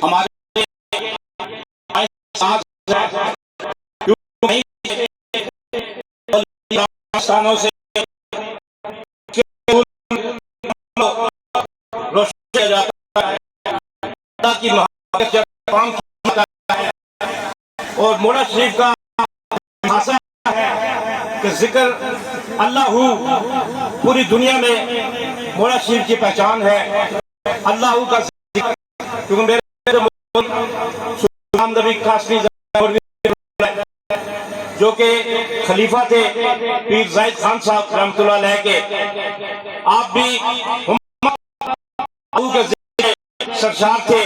ہمارے ستانوں سے روشن کیا جاتا ہے، اللہ کی محبت جب کام کیا جاتا ہے، اور مولا شریف کا خاصہ ہے کہ ذکر اللہ ہو پوری دنیا میں مولا شریف کی پہچان ہے۔ اللہ ہو کا ذکر، کیونکہ میرے سلطان نبی قاسمی جو کہ خلیفہ تھے پیر زاہد خان صاحب رحمۃ اللہ علیہ کے، آپ بھی کے ذکر سرشار تھے،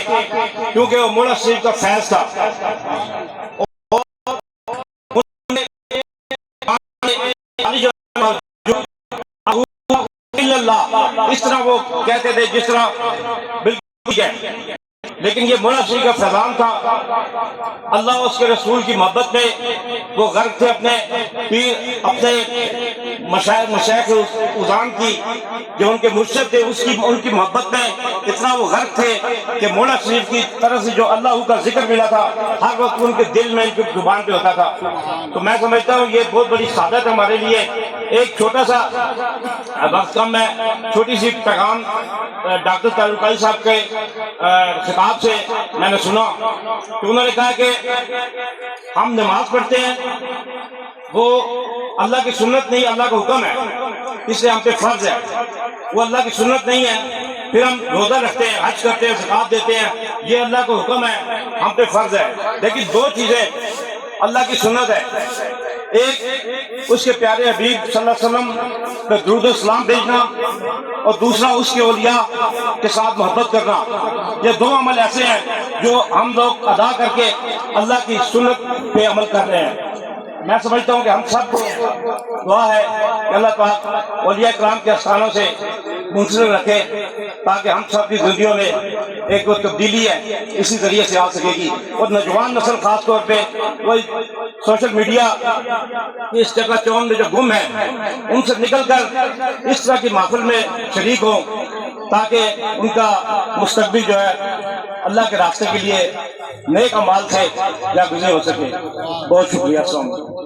کیونکہ وہ مولا شریف کا فیض تھا۔ اس طرح وہ کہتے تھے جس طرح بالکل ہے، لیکن یہ مولا شریف کا فیضان تھا۔ اللہ اس کے رسول کی محبت میں وہ غرق تھے، اپنے پیر اپنے مشائخ اذان کی جو ان کے مرشد تھے ان کی محبت میں اتنا وہ غرق تھے کہ مولا شریف کی طرف سے جو اللہ کا ذکر ملا تھا ہر وقت ان کے دل میں، ان کی زبان پہ ہوتا تھا۔ تو میں سمجھتا ہوں یہ بہت بڑی سعادت ہے ہمارے لیے۔ ایک چھوٹا سا وقت کم ہے، چھوٹی سی پیغام ڈاکٹر تعلقائی صاحب کے خطاب سے میں نے سنا کہ انہوں نے کہا کہ ہم نماز پڑھتے ہیں، وہ اللہ کی سنت نہیں، اللہ کا حکم ہے، اس لیے ہم پہ فرض ہے۔ وہ اللہ کی سنت نہیں ہے، پھر ہم روزہ رکھتے ہیں، حج کرتے ہیں، زکات دیتے ہیں، یہ اللہ کا حکم ہے، ہم پہ فرض ہے۔ لیکن دو چیزیں اللہ کی سنت ہے، ایک اس کے پیارے حبیب صلی اللہ علیہ وسلم پہ درود و سلام بھیجنا، اور دوسرا اس کے اولیاء کے ساتھ محبت کرنا۔ یہ دو عمل ایسے ہیں جو ہم لوگ ادا کر کے اللہ کی سنت پہ عمل کر رہے ہیں۔ میں سمجھتا ہوں کہ ہم سب کو دعا ہے کہ اللہ پاک اولیاء کرام کے آستانوں سے منسلک رکھے، تاکہ ہم سب کی زندگیوں میں ایک وہ تبدیلی ہے اسی ذریعے سے آ سکے گی۔ اور نوجوان نسل خاص طور پہ وہ سوشل میڈیا اس چکا چوند میں جو گم ہے، ان سے نکل کر اس طرح کی محفل میں شریک ہوں، تاکہ ان کا مستقبل جو ہے اللہ کے راستے کے لیے نیک اعمال سے یا گزر ہو سکے۔ بہت شکریہ، السلام علیکم۔